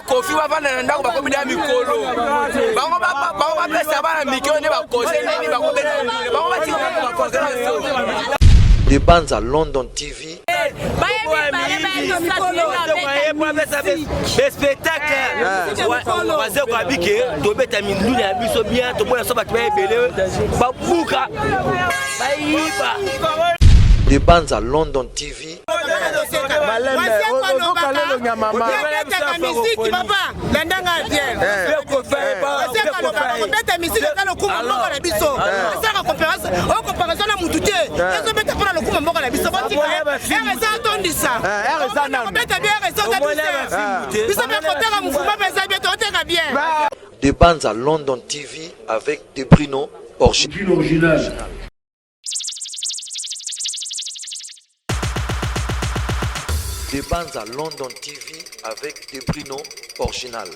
Kofi bavanda ndako bakomida mikolo. Bango bapesa bana mikolo ne bakose nini bakobeta. Bango batika bakose. Des bandes à London TV. Le spectacle, Des bandes à London TV. Des bandes à London TV avec des Bruno original. Des bandes à London TV avec des Bruno original.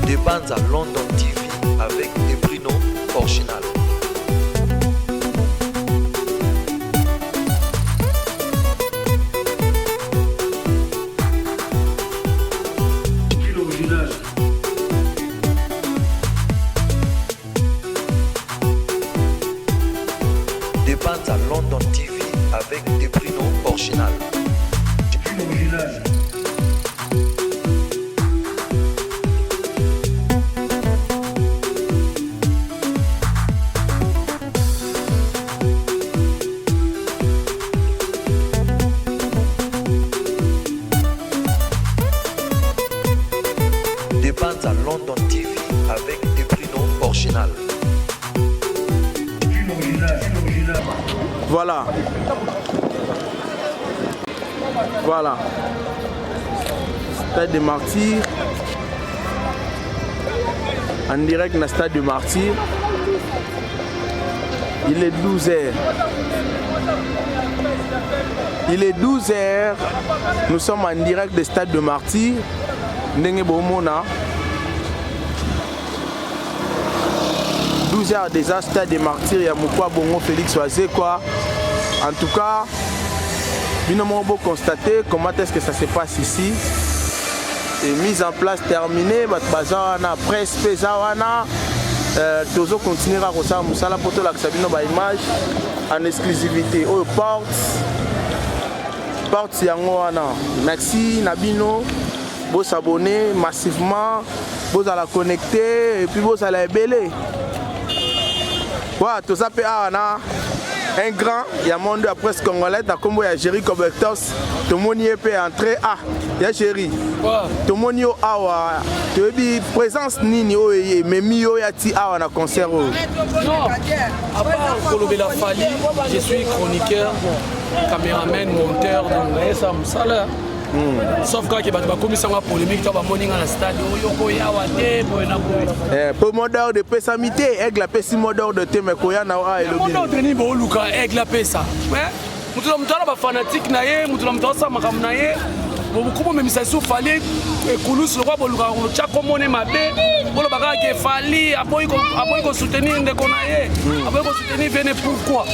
Des bandes à London TV avec des Bruno original. Des bandes à London TV avec des Bruno original. Des bandes à London TV avec des Bruno original. Voilà. Voilà. Stade des Martyrs. En direct dans le Stade des Martyrs. Il est 12h. Il est 12h. Nous sommes en direct du Stade de Martyrs. Ndenge Bomona. 12h déjà, Stade des Martyrs. Il y a Moukwa Bongo Félix Oazé quoi. En tout cas, nous avons constaté comment est-ce que ça se passe ici. Et mise en place terminée, Bazana, presse, Pesawana. Tozo continuera à ressentir Moussala pour la image en exclusivité. Oh, porte Yangoana. Merci Nabino. Vous s'abonner massivement. Vous allez connecter et puis vous allez ébeler. Voilà, tout ça peut avoir un grand, il y a monde de la presse congolaise, comme il y a Jerry Cobertos, tout le monde y peut entrer. Ah, il y a Jerry. Tout le monde y a une présence nini, mais mieux y a un concert. Non, à part Kolobela Fali, je suis chroniqueur, caméraman, monteur, donc ça me sale. Sauf quand il y a une polémique, tu vas monter dans le stade. Promoteur de pessamité, aigle la pessimodeur de Temekoya Nawa et le Promoteur de niveau Luka, aigle la pesa. Nous sommes fanatique naïe, nous sommes tous makam naïe. Beaucoup même ça sous fallait et Koulous le roi Boluka, on tient comme on est ma bé. Bolo baga qui fallait, après qu'on soutenir de konaïe, après qu'on soutenir venez pourquoi.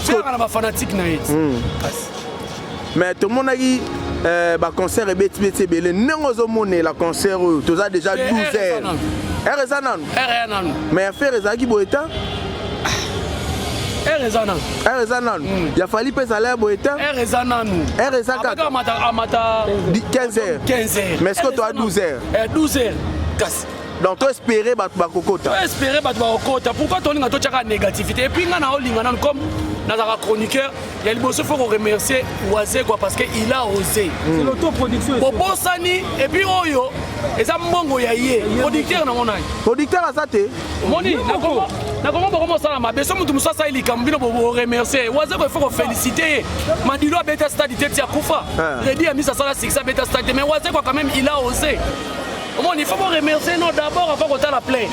C'est un fanatique naïe. Mais tout le monde a dit le concert est bête belé. Nous la concert, tu as déjà 12 heures. Mais faire les agis boéta. Il a fallu payer salaire boéta. 15 heures. Mais est-ce que tu as 12 heures? 12 heures. Donc tu espérais Bakokota. Tu espérais Bakokota. Pourquoi tu as une négativité? Et puis comme dans chroniqueur, il y a le boss, il faut remercier Oazé parce qu'il a osé. C'est l'autoproduction. Et puis Oyo, et ça mongo yaye. Producteur na monai. Producteur à ça te. Moni, na comment ça ma besoin de musa ça il kambino pour remercier. Oazé il faut féliciter. Madilo a beta stade tete ya kufa. Redi a mis ça la 6 beta stade mais Oazé quand même il a osé. Il faut remercier nous d'abord avant qu'on la plaie.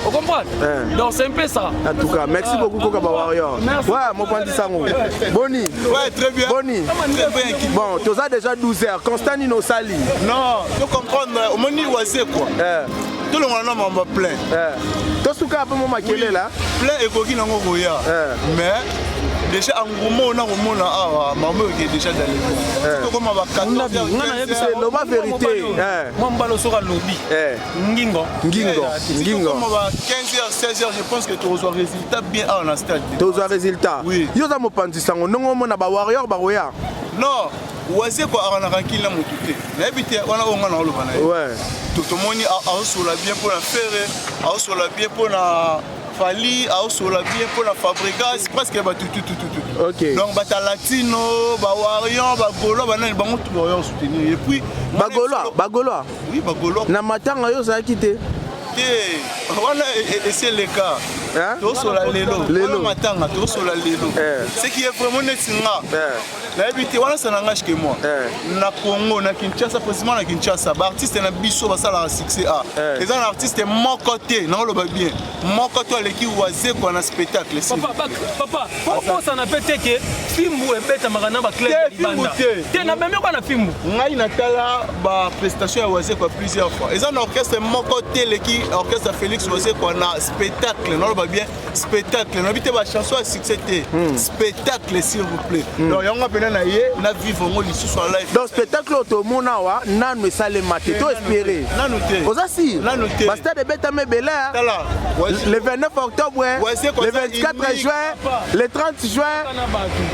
Vous comprenez? Donc c'est un peu ça. En tout cas, merci beaucoup Kokaba Warrior. Merci. Ouais, mon point Sango. Boni. Ouais, très bien. Boni. Bon, tu as déjà 12 heures. Constantino Sali. Non, tu comprends, au moment où c'est quoi. Tout le monde m'a plein. Tout ce cas, mon maquillé là. Plein et coquille dans mon roya. Mais déjà en gros, on a maman qui est déjà dans les mots. Comment on va 14 heures. C'est la vérité. Moi, je suis au lobby. Ngingo. Comme on va 15h, 16h, je pense que tu reçois le résultat bien à un stade. Tu reçois le résultat. Oui. Yo za mo pandisango non on a ba warrior ba roya. Non, oise quoi arana tranquille na motuté. Na ebité on a na lobana. Ouais. Tout le monde a sur la bien pour la faire, a sur la bien pour la Fali, a sur la bien pour la Fabregas, presque ba tout. OK. Donc ba latino, ba warrior, ba golo, ba na ba tout warrior soutenir et puis Bagolo. Oui, Bagolo. Na matanga yo za quitté. Voilà, et c'est le cas. Tout sur la lelo. Matanga, tout sur la lelo. Ce qui est vraiment net, la habité, voilà, ça n'engage que moi. Na Congo, na Kinshasa, précisément na Kinshasa, l'artiste na biso, ça la succès. Les artistes, mon côté, non, le bien. Mon côté, l'équipe oisé, qu'on a spectacle. Papa, pourquoi ça n'a pas été que film ou bête à Marana, ba clé de Libanda? Tu n'as même pas de film. Ngai Natala, ba prestation à oisé quoi plusieurs fois. Les orchestres, mon côté, l'équipe. Orchestre Félix Oisé qu'on a spectacle, non va bien spectacle, non habité ma chanson à succès spectacle s'il vous plaît. Donc on a peine na vivre on ici sur live. Donc spectacle to mona wa nanu sale maté to espérer. Nanu té. Osasi. Nanu té. Basta de beta me bela. Le 29 octobre, le 24 juin, le 30 juin.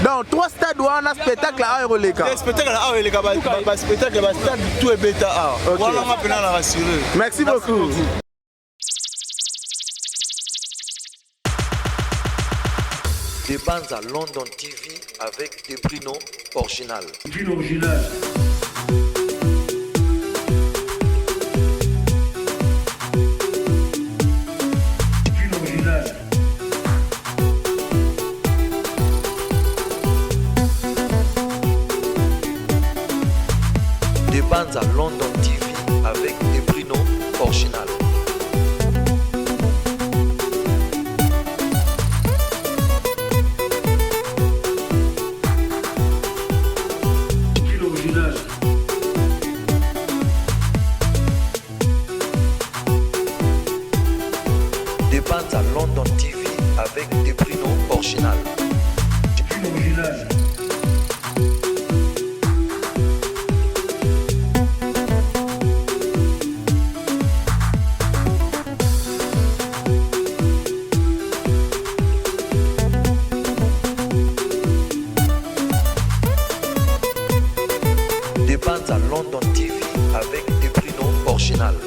Donc 3 stades où on a spectacle à Euroleka. Spectacle à Euroleka, ba spectacle ba stade tout est bêta. Voilà on a peine à rassurer. Merci beaucoup. Des bandes à London TV avec des Bruno original. Des bandes à London TV avec des Bruno original. À London TV avec des Bruno original. Des bandes à London TV avec des Bruno original.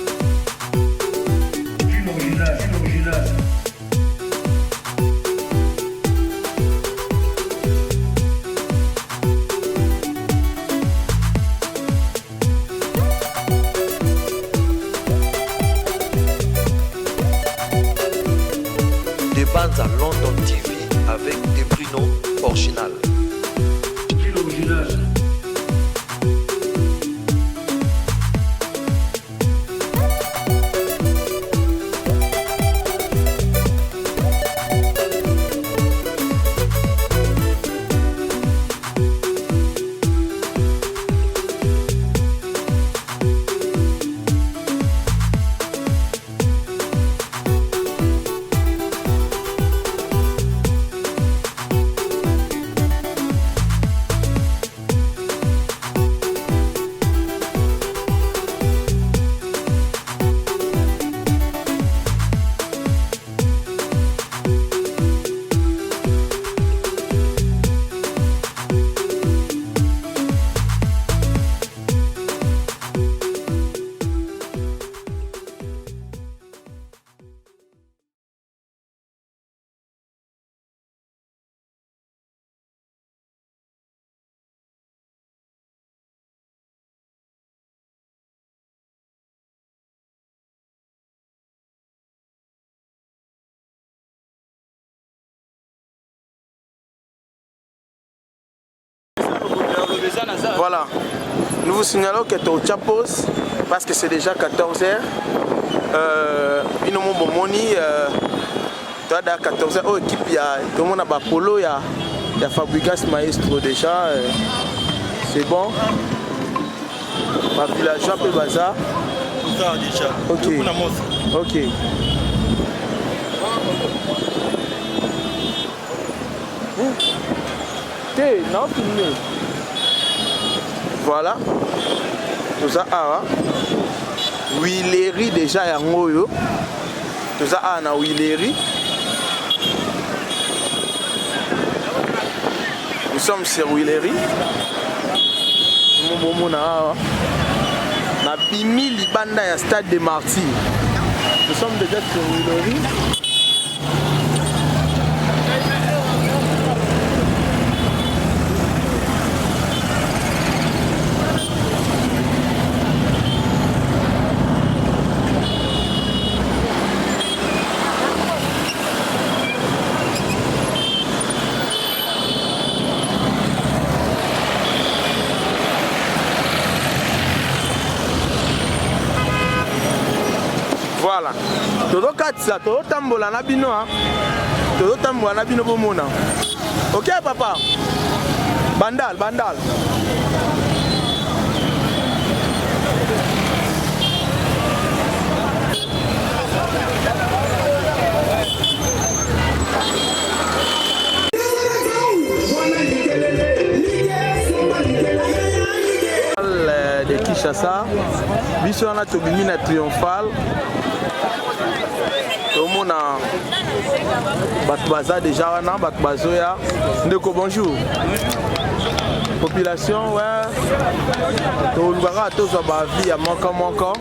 Des bandes à London TV avec des Bruno original. Voilà, nous vous signalons que tu es au Chapos parce que c'est déjà 14h. Binomo Bomoni, tu as 14h. Oh, équipe, il y a tout le monde à Polo, il y a Fabregas Maestro déjà. C'est bon. Ma villageois peut bazar. Tout ça déjà. Ok. Ok. Non, filmé. Voilà. Tout ça, Willery déjà y a un yo. Tout ça, na Willery. Nous sommes sur Willery. Na Bimi Libanda ya stade de Martyrs. Nous sommes déjà sur Willery. Voilà. Todo katsa, todo tambola na bino ha. Todo tambola na bino bomona. OK papa. Bandal. De Kinshasa, biso na tobimi na triomphal. Tomona Batbaza déjà wana Batbazoya. Ndeko bonjour. Population ouais. Tolubara tozo ba vie à manquant.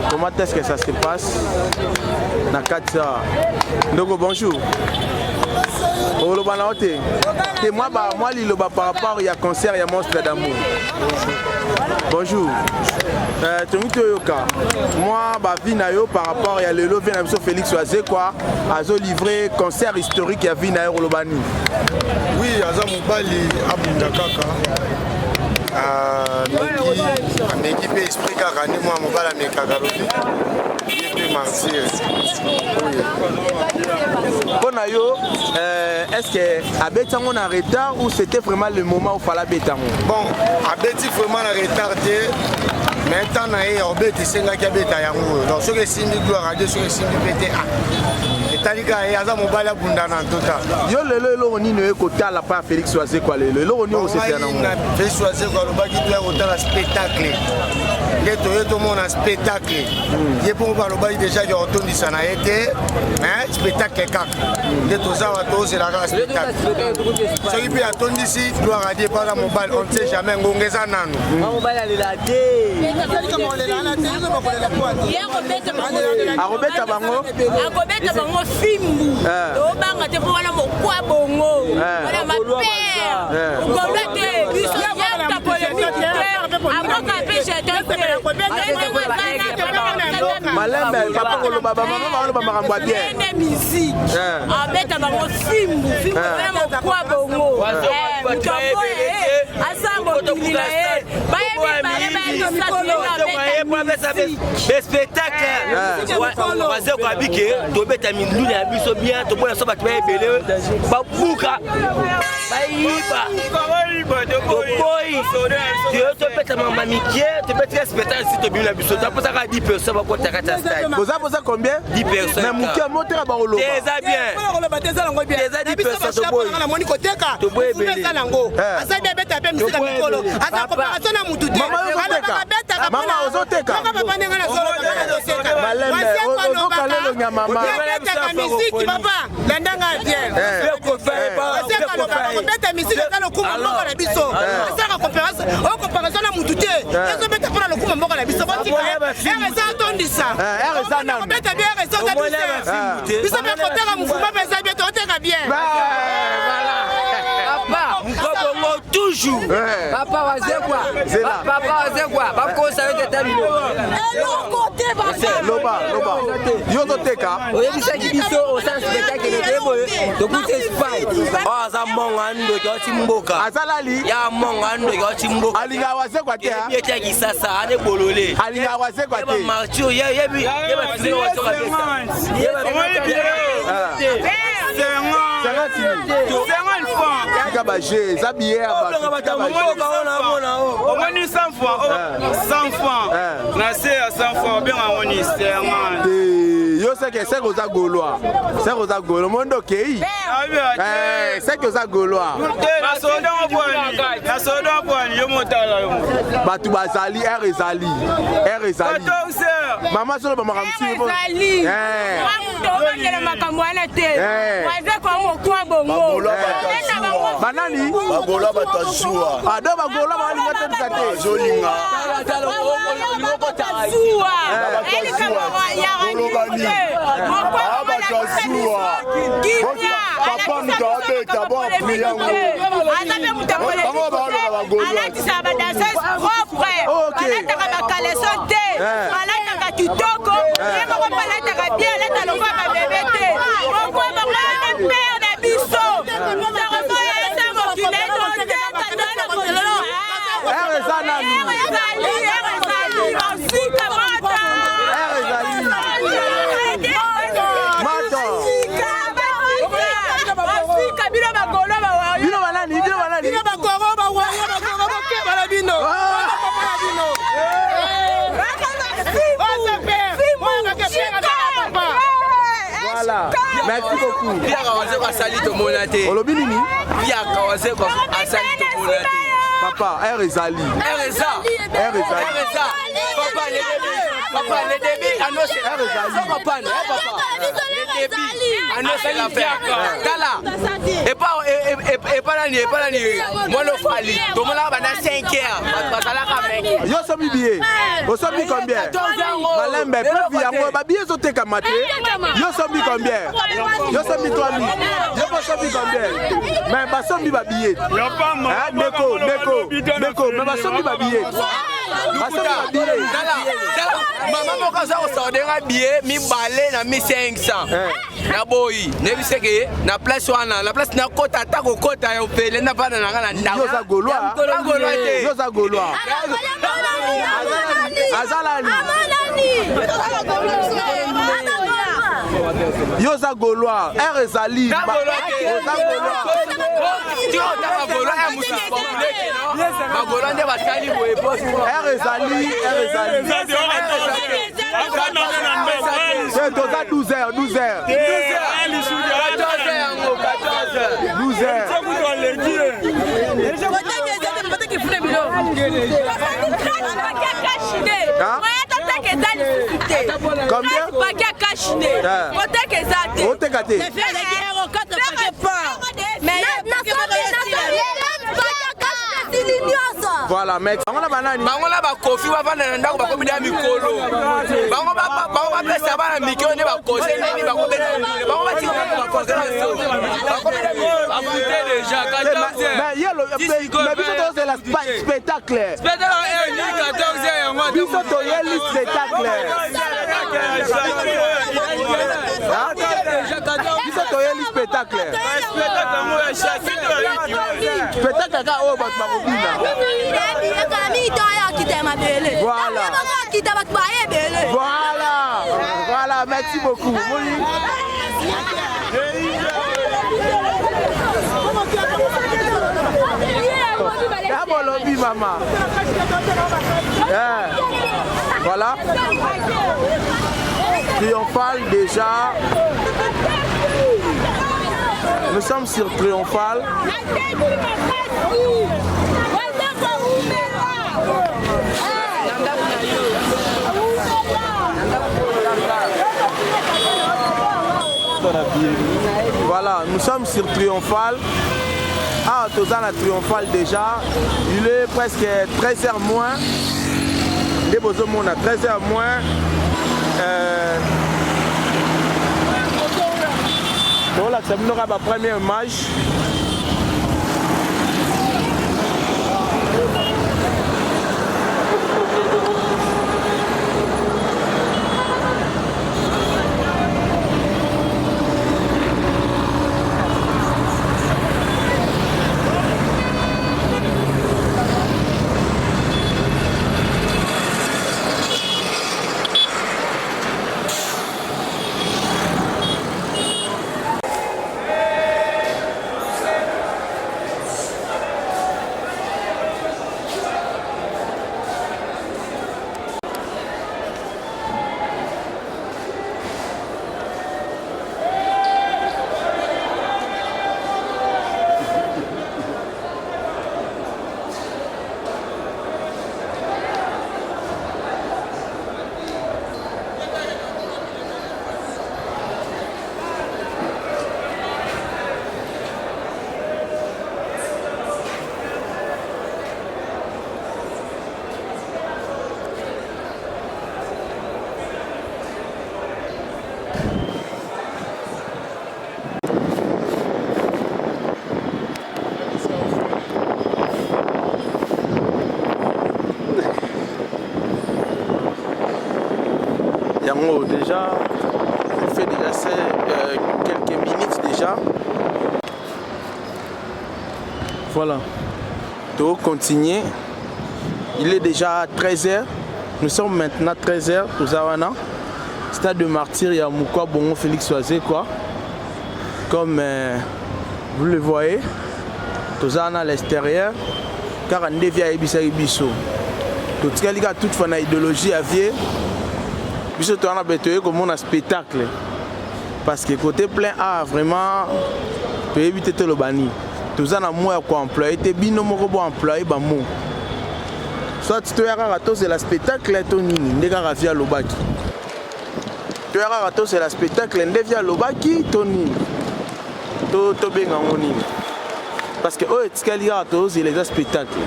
Comment est-ce que ça se passe? Na Katsa. Ndeko bonjour. Olobana ote. Et moi liloba par rapport il y a concert il y a monstre d'amour. Bonjour. Moi, Vinayo par rapport à l'élo Félix Oazé quoi, azo livré concert historique à Vinayo Rolobani. Oui, azo Mobali Abundakaka. L'équipe esprit Kakani, moi Mobala Mekagalobi. Bonayo, est-ce que Abetango a retard ou c'était vraiment le moment où il fallait Abetango? Bon, Abeti vraiment a retardé. Maintenant, il y a un peu de temps qui a été donc ce que c'est une gloire à Dieu, ce que c'est une PTA. Et tandis qu'il y a un mobile abondant en total. Yo le ni ne côté à la part Félix Oazé quoi le ni au c'est Félix Oazé quoi le bagi doit autant spectacle. Les tout monde un spectacle. Il pour le bagi déjà il retourne ça na été hein spectacle cac. Les tout ça va tous c'est la spectacle. Ce qui peut attendre ici gloire à Dieu par la mobile on ne sait jamais ngongeza nanu. Mobile elle la dé. Arobeta bango fimbu obanga te po wana mokwa bongo wana mapere ugolete biso yaka polémique amoka pêche malembe papa koloba mama koloba makambo bien musique abeta bango fimbu wana mokwa bongo asambo kilila le spectacle wazee kwa bike tobeta minduli ya biso bien tobona so bato ebele babuka baiba toboyi topeta mama mikie tobeta spectacle si tobimi na biso taposaka 10 personnes bakotaka ta stade boza combien 10 personnes na mukie motera bakoloba eza bien eza 10 personnes toboyi namoni koteka toboyi ebele asa bien beta pe misika mikolo asa coopération na mutu te mama ozoteka malembe ozokalelo nyama mama misiki papa landanga bien beta misiki za lokuma moko na biso asa coopération na mutu te ezo beta pona lokuma moko na biso botika eza tondisa eza nanu beta bien eza tondisa biso be koteka mufuma pesa bien toteka bien toujours toujours. Papa wazekwa. Papa wazekwa. Bakosa yote tamino. Loba. Yozo teka. Oyebisa kibiso au sens spectacle de debo. Dokute spy. Aza monga ndo yoti mboka. Azalali. Ya monga ndo yoti mboka. Alinga wazekwa te. Yete kisasa ane bolole. Alinga wazekwa te. Marcho yebi filo wato kabisa. Tika baje, zabiye aba. On est 100 fois, 100 francs. Na c'est à 100 francs, bien on est 50. Yo c'est que c'est aux Gaulois. C'est aux Gaulois. Mondo kei. C'est que aux Gaulois. Na soda boani, yo motala yo. Batu bazali, ezali. 14 heures. Mama solo ba makamsi. Ezali. Ngela makambo ana te. Waze kwa mokwa bongo. Banani? Bagola batazua. Ado bagola bali ngata tsate. Zolinga. Zua. Eli kama ya ngani. Mokwa batazua. Papa mutawabeta bo priyango. Azabe mutabole. Alati sabadanse propre. Alata bakaleso te. Alata kitoko. Ema ko palata ka bien alata longa ba bébé te. Mokwa ba mwana père de biso. Merci beaucoup. Papa, Ezali. Papa, le débit, annoncez papa. Le débit, annoncez l'affaire. Tala. Et pas l'année, monofali. Tout le monde a 5 heures. Yo somi billet. Vous somi combien? Malembe, plus yango, ba billet zote kamate. Yo somi combien? Yo somi 3000. Yo somi combien? Mais ba somi ba billet. Neko, mais ba somi ba billet. Maman moko za osordera billet mi balé na 1500. Na boyi, nebise ke na place wana, la place na kota ta ko kota ya opele na bana na ngala ndawa. Yo za Gaulois. Yo za Gaulois. Azalani. Yo za Gaulois. Ezali. C'est 12 heures. 12 heures. Combien? Voilà, mec. Bangola ba kofi wa vana ndako ba komida mikolo. Bango ba pesa ba mikolo ne ba kose nini ba komida. Bango ba tiko ba kose na so. Ba komida déjà 14 heures. Mais biso c'est la spectacle. Spectacle ni 14 heures moi. Biso to yeli spectacle. Biso to yeli spectacle. Spectacle ka o ba mobina. Voilà, merci beaucoup. Maman. Voilà. Triomphal déjà. Nous sommes sur Triomphal. Voilà, nous sommes sur Triomphal. Ah, Tozan a Triomphal déjà. Il est presque 13h moins. Les beaux hommes, on a 13h moins. Voilà, c'est la première match. Yango déjà, on fait déjà quelques minutes déjà. Voilà. Donc continuer. Il est déjà 13h. Nous sommes maintenant 13h au Zawana. Stade de martyr, il y a Moukwa Bongo Félix Oisé quoi. Comme vous le voyez. Au Zawana à l'extérieur. Car on devient Ibissa Ibisso. Tout ce qui a toute son idéologie à vie. Biso tu as besoin comme un spectacle parce que côté plein A vraiment peut éviter tout le bani. Tout ça na moi quoi employé te bino moko bo employé ba mo. Soit tu as rato c'est la spectacle to nini ndeka rafia lobaki. Tu as rato c'est la spectacle ndevia lobaki to nini. To benga ngoni. Parce que oh tskali rato c'est les spectacles.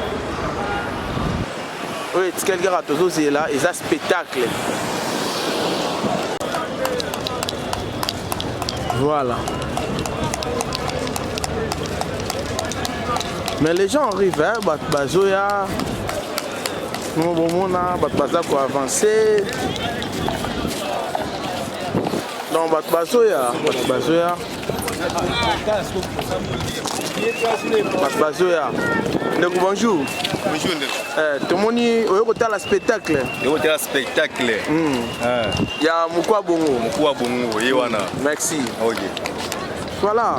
Oh tskali rato c'est là les spectacles. Voilà. Mais les gens arrivent, hein, Bazoya, Mona, Baza pour avancer. Donc Bazoya. Bonjour. Bonjour. Tout le monde est au spectacle. Au spectacle. Il y a Moukwa Bongo. Merci. Ok. Voilà.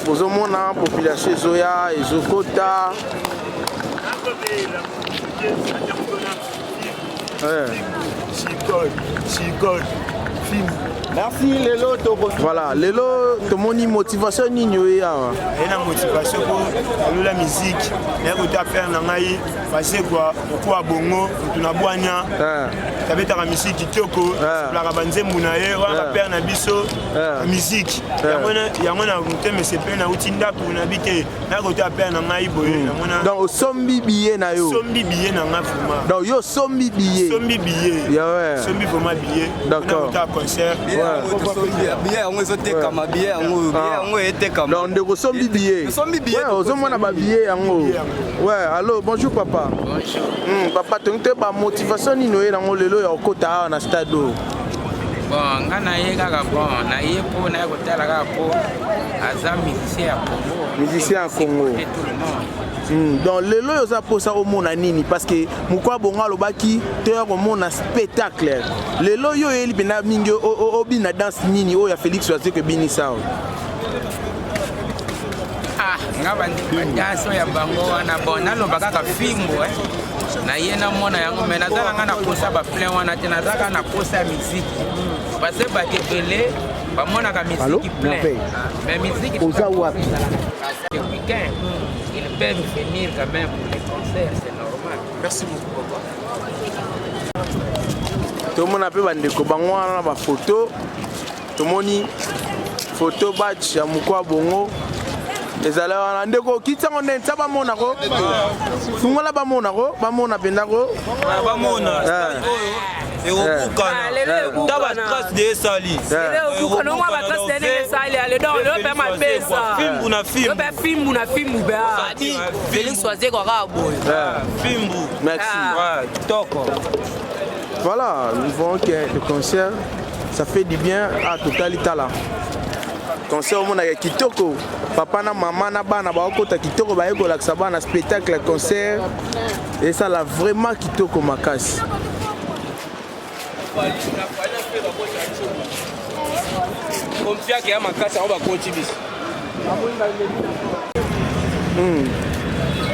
Vous avez la population Zoya et Zokota. Merci Lelo. Voilà, Lelo, tout le monde motivation nino ya. La motivation pour la musique. Et vous avez fait un parce quoi, pourquoi bongo, tu n'as pas rien. Tu avais ta musique qui toko, la rabanze mounaye, on a fait un abisso, musique. Il y a un thème, mais c'est pas un outinda pour n'habiter. Là, vous avez fait un aïboy. Donc, au sombi billet na yo. Sombi billet na ngafuma. Donc, yo sombi billet. Sombi billet. Sombi pour ma billet. D'accord. On a un concert. Billet, on est comme billet, on est comme. Donc, on sombi billet. Sombi billet. Ouais, on sombi na billet en haut. Ouais, allô, bonjour papa. Bonjour. Papa, tu as une motivation ni noé dans le lot au côté na stade. Bon, ngana yega ka bon, na yepo na ko tala ka po aza musicien à Congo. Musicien à Congo. Donc le lot ça pour ça au monde nini parce que Moukwa Bongo lobaki te au monde spectacle. Le lot yo eli bina mingi o bina danse nini o ya Félix Oisé que bini ça. Ngaba danse ya bango wana bona lobaka ka fimbo na yena mona yango mena zala ngana kosa ba plein wana tena zaka na kosa musique parce que ba kepele ba mona ka musique plein mais musique oza wapi le week-end ils peuvent venir quand même pour les concerts c'est normal. Merci beaucoup papa. Tout le monde a pu bandeko bango wana ba photo tout le monde photo batch ya Moukwa Bongo. Les alors ndeko kitsa ngone tsaba mona ko fungola ba mona ko ba mona penda ko ba mona ta batrace de esali fimbu na fimbu Félix Wazekwa kaka boye fimbu merci kitoko. Voilà, nous voyons que le concert, ça fait du bien à Total Itala. Concert au monde avec Kitoko, papa na maman na bana ba okota Kitoko ba eko laksa bana spectacle concert et ça l'a vraiment Kitoko makasi. Confia que makasi on va continuer.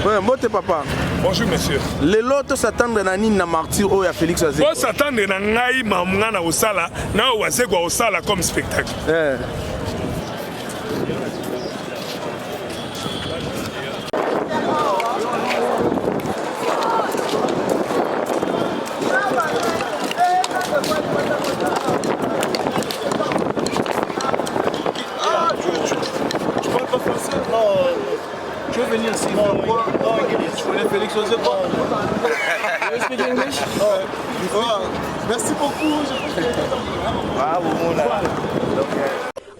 Ouais, bon papa. Bonjour monsieur. Les lots s'attendent à Nina Martyr ou à Félix Wazekwa. On s'attend à Ngai Mamana au Sala, na Wazekwa au Sala comme spectacle. Tu parles pas français? Non. Tu veux venir ici? Non, tu connais Félix Wazekwa? You speak English? Merci beaucoup.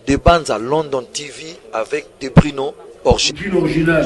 Des bands à London TV avec des Bruno original.